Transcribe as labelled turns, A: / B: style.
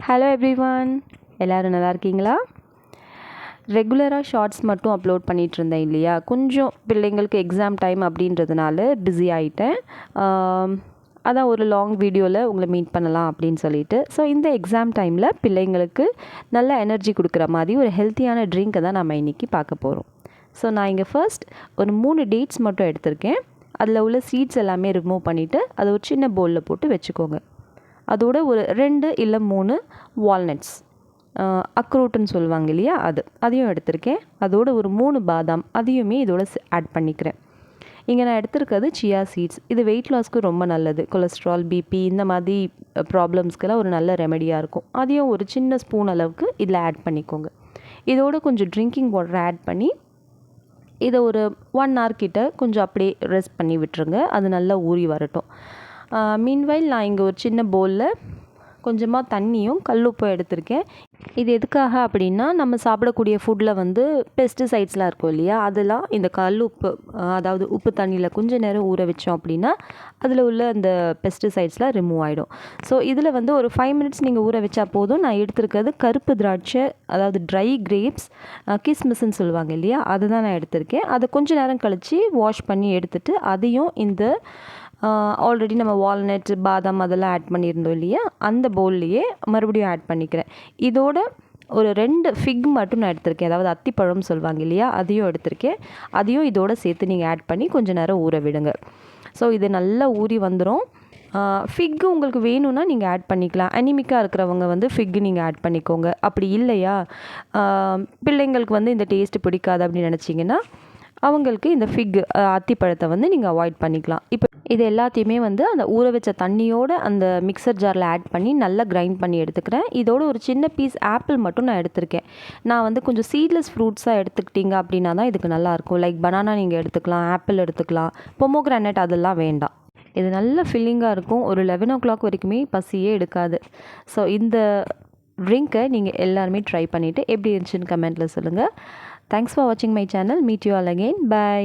A: Hello everyone, எல்லோரும் நல்லா இருக்கீங்களா? ரெகுலராக ஷார்ட்ஸ் மட்டும் அப்லோட் பண்ணிகிட்டு இருந்தேன் இல்லையா, கொஞ்சம் பிள்ளைங்களுக்கு எக்ஸாம் டைம் அப்படின்றதுனால பிஸி ஆகிட்டேன். அதான் ஒரு லாங் வீடியோவில் உங்களை மீட் பண்ணலாம் அப்படின்னு சொல்லிட்டு. ஸோ இந்த எக்ஸாம் டைமில் பிள்ளைங்களுக்கு நல்ல எனர்ஜி கொடுக்குற மாதிரி ஒரு ஹெல்த்தியான ட்ரிங்க்கை தான் நம்ம இன்றைக்கி பார்க்க போகிறோம். ஸோ நான் இங்கே ஃபர்ஸ்ட் ஒரு 3 டேட்ஸ் மட்டும் எடுத்திருக்கேன். அதில் உள்ள சீட்ஸ் எல்லாமே ரிமூவ் பண்ணிவிட்டு அதை ஒரு சின்ன பவுலில் போட்டு வச்சுக்கோங்க. அதோட ஒரு 2 இல்லை 3 வால்நட்ஸ், அக்ரூட்டுன்னு சொல்லுவாங்க இல்லையா, அதையும் எடுத்திருக்கேன். அதோட ஒரு 3 பாதாம், அதையுமே இதோட ஆட் பண்ணிக்கிறேன். இங்கே நான் எடுத்திருக்கிறது சியா சீட்ஸ். இது வெயிட் லாஸ்க்கு ரொம்ப நல்லது. கொலஸ்ட்ரால், பிபி இந்த மாதிரி ப்ராப்ளம்ஸ்க்கெல்லாம் ஒரு நல்ல ரெமெடியாக இருக்கும். அதையும் ஒரு சின்ன ஸ்பூன் அளவுக்கு இதில் ஆட் பண்ணிக்கோங்க. இதோட கொஞ்சம் ட்ரிங்கிங் வாட்டர் ஆட் பண்ணி இதை ஒரு 1 hour கிட்ட கொஞ்சம் அப்படியே ரெஸ்ட் பண்ணி விட்டுருங்க. அது நல்லா ஊறி வரட்டும். மீன்வைல் நான் இங்கே ஒரு சின்ன பவுலில் கொஞ்சமாக தண்ணியும் கல்லுப்பும் எடுத்திருக்கேன். இது எதுக்காக அப்படின்னா, நம்ம சாப்பிடக்கூடிய ஃபுட்டில் வந்து பெஸ்டிசைட்ஸ்லாம் இருக்கும் இல்லையா, அதெல்லாம் இந்த கல்லுப்பு, அதாவது உப்பு தண்ணியில் கொஞ்சம் நேரம் ஊற வச்சோம் அப்படின்னா அதில் உள்ள அந்த பெஸ்டிசைட்ஸ்லாம் ரிமூவ் ஆகிடும். ஸோ இதில் வந்து ஒரு 5 minutes நீங்கள் ஊற வச்சா போதும். நான் எடுத்திருக்கிறது கருப்பு திராட்சை, அதாவது ட்ரை கிரேப்ஸ், கிஸ்மிஸ்ன்னு சொல்லுவாங்க இல்லையா, அதுதான் நான் எடுத்திருக்கேன். அதை கொஞ்சம் நேரம் கழித்து வாஷ் பண்ணி எடுத்துகிட்டு அதையும் இந்த ஆல்ரெடி நம்ம வால்நட், பாதாம் அதெல்லாம் ஆட் பண்ணியிருந்தோம் இல்லையா, அந்த பவுல்லையே மறுபடியும் ஆட் பண்ணிக்கிறேன். இதோட ஒரு 2 ஃபிக் மட்டும் நான் எடுத்திருக்கேன், அதாவது அத்திப்பழம் சொல்லுவாங்க இல்லையா, அதையும் எடுத்திருக்கேன். அதையும் இதோட சேர்த்து நீங்கள் ஆட் பண்ணி கொஞ்சம் நேரம் ஊற விடுங்க. ஸோ இது நல்லா ஊறி வந்துடும். ஃபிக்கு உங்களுக்கு வேணும்னா நீங்கள் ஆட் பண்ணிக்கலாம். அனிமிக்காக இருக்கிறவங்க வந்து ஃபிக்கு நீங்கள் ஆட் பண்ணிக்கோங்க. அப்படி இல்லையா, பிள்ளைங்களுக்கு வந்து இந்த டேஸ்ட்டு பிடிக்காது அப்படின்னு நினச்சிங்கன்னா அவங்களுக்கு இந்த ஃபிக், அத்திப்பழத்தை வந்து நீங்கள் அவாய்ட் பண்ணிக்கலாம். இப்போ இது எல்லாத்தையுமே வந்து அந்த ஊற வச்ச தண்ணியோடு அந்த மிக்சர் ஜாரில் ஆட் பண்ணி நல்லா கிரைண்ட் பண்ணி எடுத்துக்கிறேன். இதோட ஒரு சின்ன பீஸ் ஆப்பிள் மட்டும் நான் எடுத்திருக்கேன். நான் வந்து கொஞ்சம் சீட்லெஸ் ஃப்ரூட்ஸாக எடுத்துக்கிட்டிங்க அப்படின்னா தான் இதுக்கு நல்லாயிருக்கும். லைக் பனானா நீங்கள் எடுத்துக்கலாம், ஆப்பிள் எடுத்துக்கலாம், பொமோகிரானேட் அதெல்லாம் வேண்டாம். இது நல்ல ஃபில்லிங்காக இருக்கும். ஒரு 11 o'clock வரைக்குமே பசியே எடுக்காது. ஸோ இந்த ட்ரிங்க்கை நீங்கள் எல்லாருமே ட்ரை பண்ணிவிட்டு எப்படி இருந்துச்சுன்னு கமெண்ட்டில் சொல்லுங்கள். தேங்க்ஸ் ஃபார் வாட்சிங் my channel. Meet you all again. By.